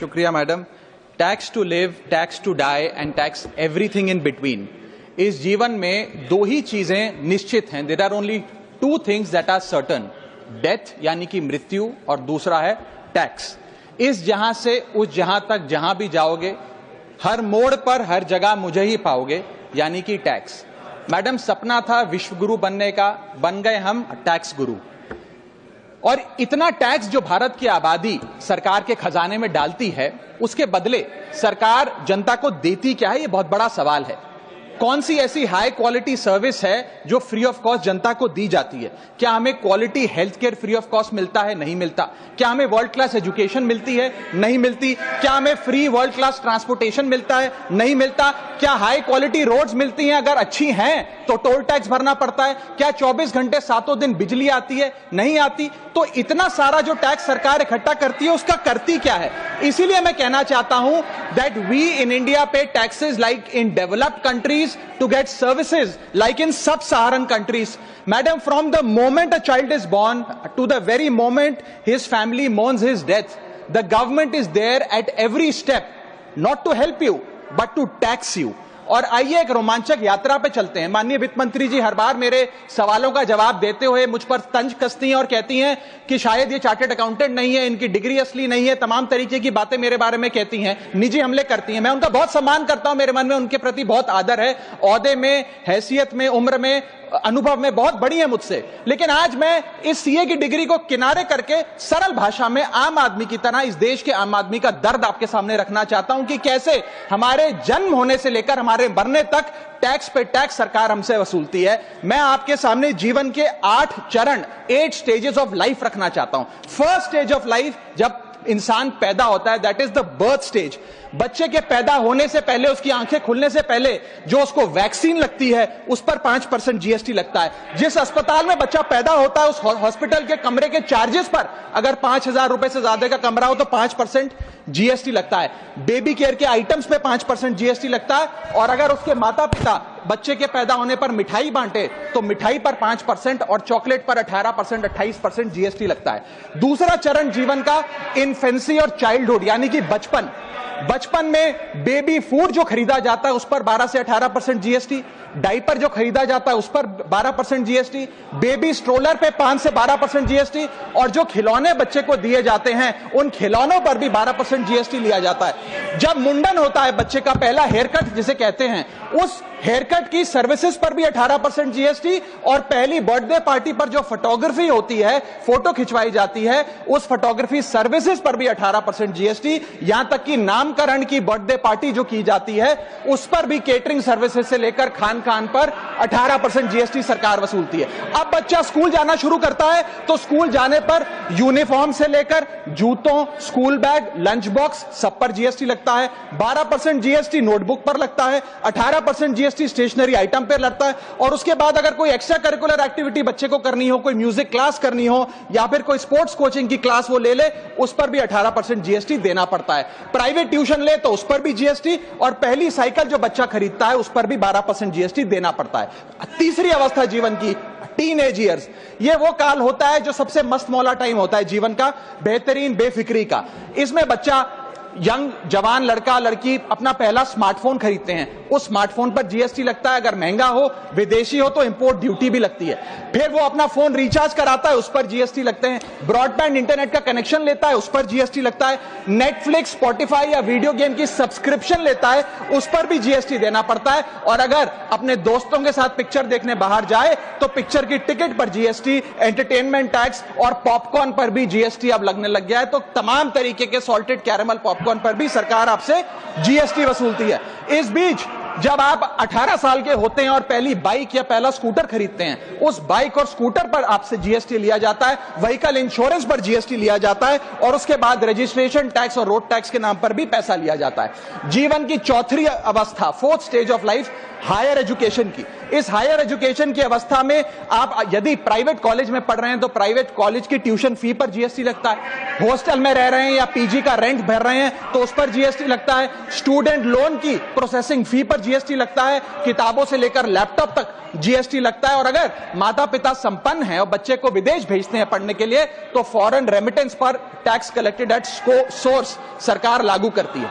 शुक्रिया madam. Tax to live, tax to die and tax everything in between. इस जीवन में दो ही चीजें निश्चित हैं। There are only two things that are certain, death यानी कि मृत्यु, और दूसरा है टैक्स। इस जहां से उस जहां तक जहां भी जाओगे, हर मोड़ पर हर जगह मुझे ही पाओगे, यानी कि टैक्स। मैडम, सपना था विश्व गुरु बनने का, बन गए हम टैक्स गुरु। और इतना टैक्स जो भारत की आबादी सरकार के खजाने में डालती है, उसके बदले सरकार जनता को देती क्या है, ये बहुत बड़ा सवाल है। कौन सी ऐसी हाई क्वालिटी सर्विस है जो फ्री ऑफ कॉस्ट जनता को दी जाती है? क्या हमें quality health care free of cost मिलता है? नहीं मिलता। क्या हमें वर्ल्ड क्लास एजुकेशन मिलती है? नहीं मिलती। क्या हमें फ्री वर्ल्ड क्लास ट्रांसपोर्टेशन मिलता है? नहीं मिलता। क्या हाई क्वालिटी रोड्स मिलती हैं? अगर अच्छी हैं तो टोल टैक्स भरना पड़ता है। क्या 24 घंटे 7 दिन बिजली आती है? नहीं आती। तो इतना सारा जो टैक्स सरकार इकट्ठा करती है, उसका करती क्या है? इसीलिए मैं कहना चाहता हूं दैट वी इन इंडिया पे taxes like in developed countries to get services like in sub-Saharan countries. Madam, from the moment a child is born to the very moment his family mourns his death, the government is there at every step, not to help you, but to tax you. और आइए एक रोमांचक यात्रा पे चलते हैं। माननीय वित्त मंत्री जी हर बार मेरे सवालों का जवाब देते हुए मुझ पर तंज कसती हैं और कहती हैं कि शायद ये चार्टर्ड अकाउंटेंट नहीं है, इनकी डिग्री असली नहीं है, तमाम तरीके की बातें मेरे बारे में कहती हैं, निजी हमले करती हैं। मैं उनका बहुत सम्मान करता हूं, मेरे मन में उनके प्रति बहुत आदर है। ओहदे में, हैसियत में, उम्र में, अनुभव में बहुत बड़ी है मुझसे। लेकिन आज मैं इस सीए की डिग्री को किनारे करके सरल भाषा में आम आदमी की तरह इस देश के आम आदमी का दर्द आपके सामने रखना चाहता हूं कि कैसे हमारे जन्म होने से लेकर हमारे मरने तक टैक्स पे टैक्स सरकार हमसे वसूलती है। मैं आपके सामने जीवन के 8 चरण, 8 स्टेजेस ऑफ लाइफ रखना चाहता हूं। फर्स्ट स्टेज ऑफ लाइफ, जब इंसान पैदा होता है, that is the birth stage. बच्चे के पैदा होने से पहले, उसकी आंखें खुलने से पहले जो उसको वैक्सीन लगती है, उस पर 5% जीएसटी लगता है। जिस अस्पताल में बच्चा पैदा होता है, उस हॉस्पिटल के कमरे के चार्जेस पर अगर 5,000 रुपए से ज्यादा का कमरा हो तो 5% जीएसटी लगता है। बेबी केयर के आइटम्स पे 5% जीएसटी लगता है। और अगर उसके माता पिता बच्चे के पैदा होने पर मिठाई बांटे तो मिठाई पर 5% और चॉकलेट पर 18%, 28% जीएसटी लगता है। दूसरा चरण जीवन का इन्फेंसी और चाइल्डहुड यानी कि बचपन। बचपन में बेबी फूड जो खरीदा जाता है उस पर 12 से 18% जीएसटी, डाइपर जो खरीदा जाता है उस पर 12% जीएसटी, बेबी स्ट्रोलर पे 5 से 12% जीएसटी, और जो खिलौने बच्चे को दिए जाते हैं उन खिलौनों पर भी 12% जीएसटी लिया जाता है। जब मुंडन होता है बच्चे का, पहला हेयर कट जिसे कहते हैं, उस हेयर कट की सर्विसेज पर भी 18% जीएसटी, और पहली बर्थडे पार्टी पर जो फोटोग्राफी होती है, फोटो खिंचवाई जाती है, उस फोटोग्राफी सर्विसेज पर भी 18% जीएसटी। यहां तक कि नामकरण की बर्थडे पार्टी जो की जाती है उस पर भी केटरिंग सर्विसेज से लेकर खान पर 18% जीएसटी सरकार वसूलती है। अब बच्चा स्कूल जाना शुरू करता है तो स्कूल जाने पर यूनिफॉर्म से लेकर जूतों, स्कूल बैग, लंच बॉक्स, सब पर जीएसटी लगता है। 12% जीएसटी नोटबुक पर लगता है, 18% जीएसटी स्टेशनरी आइटम पर लगता है। और उसके बाद अगर कोई एक्स्ट्रा करिकुलर एक्टिविटी बच्चे को करनी हो, कोई म्यूजिक क्लास करनी हो या फिर कोई स्पोर्ट्स कोचिंग की क्लास वो ले ले, उस पर भी 18% जीएसटी देना पड़ता है। प्राइवेट ट्यूशन ले तो उस पर भी जीएसटी, और पहली साइकिल जो बच्चा खरीदता है उस पर भी 12% जीएसटी देना पड़ता है। तीसरी अवस्था जीवन की, टीनेज ईयर्स, ये वो काल होता है जो सबसे मस्त मौला टाइम होता है जीवन का, बेहतरीन बेफिक्री का। इसमें बच्चा, यंग जवान लड़का लड़की अपना पहला स्मार्टफोन खरीदते हैं। उस स्मार्टफोन पर जीएसटी लगता है, अगर महंगा हो, विदेशी हो तो इंपोर्ट ड्यूटी भी लगती है। फिर वो अपना फोन रिचार्ज कराता है, उस पर जीएसटी लगते हैं। ब्रॉडबैंड इंटरनेट का कनेक्शन लेता है, उस पर जीएसटी लगता है। नेटफ्लिक्स, स्पॉटिफाई या वीडियो गेम की सब्सक्रिप्शन लेता है, उस पर भी जीएसटी देना पड़ता है। और अगर अपने दोस्तों के साथ पिक्चर देखने बाहर जाए तो पिक्चर की टिकट पर जीएसटी, एंटरटेनमेंट टैक्स और पॉपकॉर्न पर भी जीएसटी अब लगने लग गया है। तो तमाम तरीके के सॉल्टेड कैरेमल पॉपकॉर्न पर भी सरकार आपसे जीएसटी वसूलती है। इस बीच जब आप 18 साल के होते हैं और पहली बाइक या पहला स्कूटर खरीदते हैं, उस बाइक और स्कूटर पर आपसे जीएसटी लिया जाता है, व्हीकल इंश्योरेंस पर जीएसटी लिया जाता है, और उसके बाद रजिस्ट्रेशन टैक्स और रोड टैक्स के नाम पर भी पैसा लिया जाता है। जीवन की चौथी अवस्था, fourth stage of life, higher education की। इस हायर एजुकेशन की अवस्था में आप यदि प्राइवेट कॉलेज में पढ़ रहे हैं तो प्राइवेट कॉलेज की ट्यूशन फी पर जीएसटी लगता है। हॉस्टल में रह रहे हैं या पीजी का रेंट भर रहे हैं तो उस पर जीएसटी लगता है। स्टूडेंट लोन की प्रोसेसिंग फी पर जीएसटी लगता है, किताबों से लेकर लैपटॉप तक जीएसटी लगता है। और अगर माता पिता संपन्न हैं और बच्चे को विदेश भेजते हैं पढ़ने के लिए तो फॉरेन रेमिटेंस पर टैक्स कलेक्टेड एट सोर्स सरकार लागू करती है।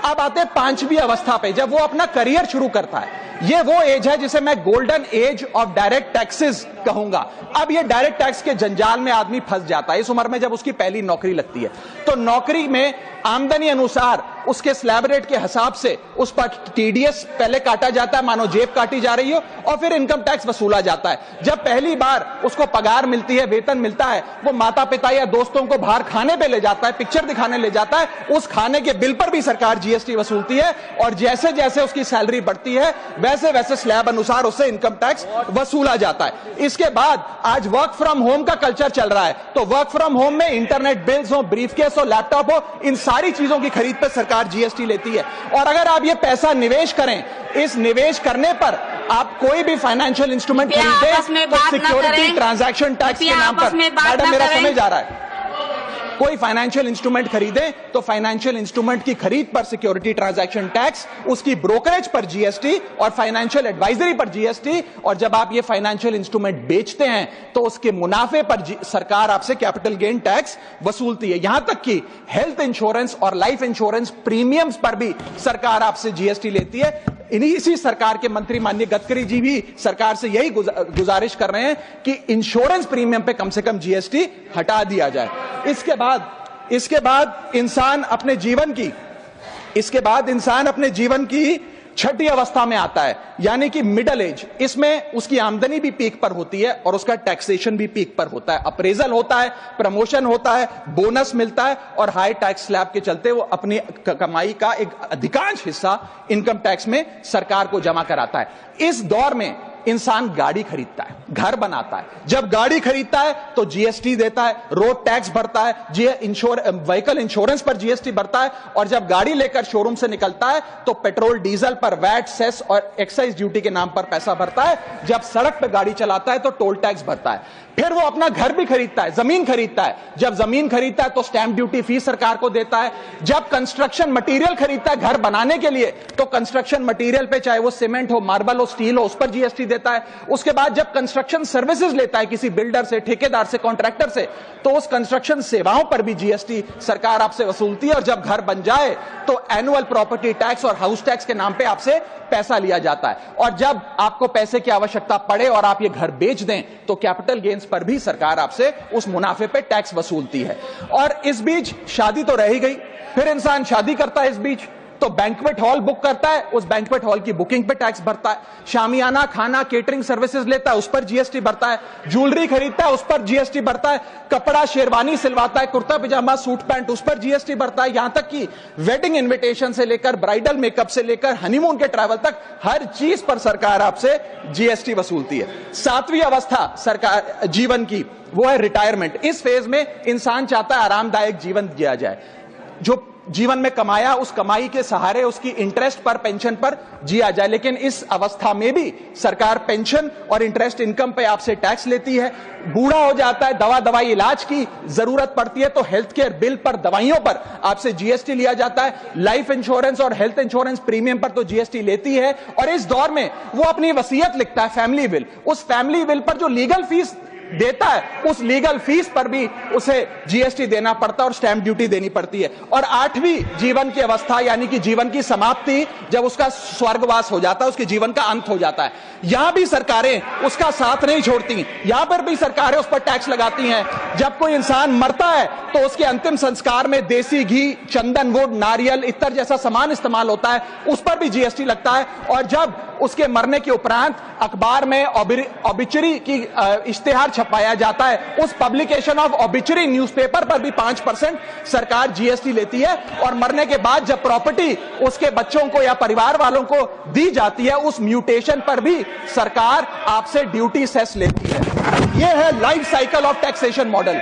अब आते हैं पांचवी अवस्था पे, जब वो अपना करियर शुरू करता है। ये वो एज है जिसे मैं golden age of direct taxes कहूंगा। अब ये डायरेक्ट टैक्स के जंजाल में आदमी फंस जाता है इस उम्र में, जब उसकी पहली नौकरी लगती है। तो नौकरी में आमदनी अनुसार उसके स्लैब रेट के हिसाब से उस पर टीडीएस पहले काटा जाता है, मानो जेब काटी जा रही हो, और फिर इनकम टैक्स वसूला जाता है। जब पहली बार उसको पगार मिलती है, वेतन मिलता है, वो माता पिता या दोस्तों को बाहर खाने पे ले जाता है, पिक्चर दिखाने ले जाता है, उस खाने के बिल पर भी सरकार जीएसटी वसूलती है। और जैसे जैसे उसकी सैलरी बढ़ती है वैसे वैसे स्लैब अनुसार उससे इनकम टैक्स वसूला जाता है। इसके बाद आज वर्क फ्रॉम होम का कल्चर चल रहा है, तो वर्क फ्रॉम होम में इंटरनेट बिल्स हो, ब्रीफकेस हो, लैपटॉप हो, इन सारी चीजों की खरीद पर सरकार जीएसटी लेती है। और अगर आप ये पैसा निवेश करें, इस निवेश करने पर आप कोई भी फाइनेंशियल इंस्ट्रूमेंट खरीदें तो सिक्योरिटी ट्रांजैक्शन टैक्स के नाम पर, मैडम मेरा समय जा रहा है, कोई फाइनेंशियल इंस्ट्रूमेंट खरीदे तो फाइनेंशियल इंस्ट्रूमेंट की खरीद पर सिक्योरिटी ट्रांजैक्शन टैक्स, उसकी ब्रोकरेज पर जीएसटी और फाइनेंशियल एडवाइजरी पर जीएसटी। और जब आप ये फाइनेंशियल इंस्ट्रूमेंट बेचते हैं तो उसके मुनाफे पर सरकार आपसे कैपिटल गेन टैक्स वसूलती है। यहां तक कि हेल्थ इंश्योरेंस और लाइफ इंश्योरेंस प्रीमियम्स पर भी सरकार आपसे जीएसटी लेती है। इसी सरकार के मंत्री माननीय गडकरी जी भी सरकार से यही गुजारिश कर रहे हैं कि इंश्योरेंस प्रीमियम पे कम से कम जीएसटी हटा दिया जाए। इसके बाद इंसान अपने जीवन की छठी अवस्था में आता है, यानी कि मिडिल एज। इसमें उसकी आमदनी भी पीक पर होती है और उसका टैक्सेशन भी पीक पर होता है, अप्रेजल होता है, प्रमोशन होता है, बोनस मिलता है और हाई टैक्स स्लैब के चलते वो अपनी कमाई का एक अधिकांश हिस्सा इनकम टैक्स में सरकार को जमा कराता है। इस दौर में इंसान गाड़ी खरीदता है, घर बनाता है। जब गाड़ी खरीदता है तो जीएसटी देता है, रोड टैक्स भरता है, व्हीकल इंश्योरेंस पर जीएसटी भरता है। और जब गाड़ी लेकर शोरूम से निकलता है तो पेट्रोल डीजल पर वैट, सेस और एक्साइज ड्यूटी के नाम पर पैसा भरता है। जब सड़क पर गाड़ी चलाता है तो टोल टैक्स भरता है। फिर वो अपना घर भी खरीदता है, जमीन खरीदता है। जब जमीन खरीदता है तो स्टैंप ड्यूटी फीस सरकार को देता है। जब कंस्ट्रक्शन मटेरियल खरीदता है घर बनाने के लिए तो कंस्ट्रक्शन मटेरियल पे, चाहे वो सीमेंट हो, मार्बल हो, स्टील हो, उस पर जीएसटी देता है। उसके बाद जब कंस्ट्रक्शन सर्विसेज लेता है किसी बिल्डर से, ठेकेदार से, कॉन्ट्रैक्टर से, तो उस कंस्ट्रक्शन सेवाओं पर भी जीएसटी सरकार आपसे वसूलती है। और जब घर बन जाए तो एनुअल प्रॉपर्टी टैक्स और हाउस टैक्स के नाम पे आपसे पैसा लिया जाता है। और जब आपको पैसे की आवश्यकता पड़े और आप ये घर बेच दें तो कैपिटल गेन्स पर भी सरकार आपसे उस मुनाफे पे टैक्स वसूलती है। और इस बीच शादी तो रह ही गई, फिर इंसान शादी करता है, इस बीच तो बैंक्वेट हॉल बुक करता है, उस बैंक्वेट हॉल की बुकिंग पे टैक्स भरता है। शामियाना, खाना, केटरिंग सर्विसेज लेता है, उस पर जीएसटी भरता है। ज्वेलरी खरीदता है, उस पर जीएसटी भरता है। कपड़ा, शेरवानी सिलवाता है, कुर्ता पजामा, सूट पैंट, उस पर जीएसटी भरता है। यहां तक कि वेडिंग इन्विटेशन से लेकर, ब्राइडल मेकअप से लेकर, हनीमून के ट्रैवल तक हर चीज पर सरकार आपसे जीएसटी वसूलती है। सातवीं अवस्था सरकार जीवन की वो है रिटायरमेंट। इस फेज में इंसान चाहता है आरामदायक जीवन जिया जाए, जो जीवन में कमाया उस कमाई के सहारे उसकी इंटरेस्ट पर, पेंशन पर जिया जाए। लेकिन इस अवस्था में भी सरकार पेंशन और इंटरेस्ट इनकम पे आपसे टैक्स लेती है। बूढ़ा हो जाता है, दवाई इलाज की जरूरत पड़ती है तो हेल्थ केयर बिल पर, दवाइयों पर आपसे जीएसटी लिया जाता है। लाइफ इंश्योरेंस और हेल्थ इंश्योरेंस प्रीमियम पर तो जीएसटी लेती है। और इस दौर में वो अपनी वसीयत लिखता है, फैमिली विल। उस फैमिली विल पर जो लीगल फीस देता है उस लीगल फीस पर भी उसे जीएसटी देना पड़ता है और स्टैंप ड्यूटी देनी पड़ती है। और आठवीं जीवन की अवस्था, यानी कि जीवन की समाप्ति, जब उसका स्वर्गवास हो जाता है, उसके जीवन का अंत हो जाता है, यहां भी सरकारें उसका साथ नहीं छोड़ती। यहां पर भी सरकारें उस पर टैक्स लगाती हैं। जब कोई इंसान मरता है तो उसके अंतिम संस्कार में देसी घी, चंदन वुड, नारियल, इत्तर जैसा सामान इस्तेमाल होता है, उस पर भी जीएसटी लगता है। और जब उसके मरने के उपरांत अखबार में ऑबिचरी की इश्तेहार छपाया जाता है, उस पब्लिकेशन ऑफ ऑबिचरी न्यूज़पेपर पर भी 5% सरकार जीएसटी लेती है। और मरने के बाद जब प्रॉपर्टी उसके बच्चों को या परिवार वालों को दी जाती है, उस म्यूटेशन पर भी सरकार आपसे ड्यूटी सेस लेती है। यह है life cycle of taxation model.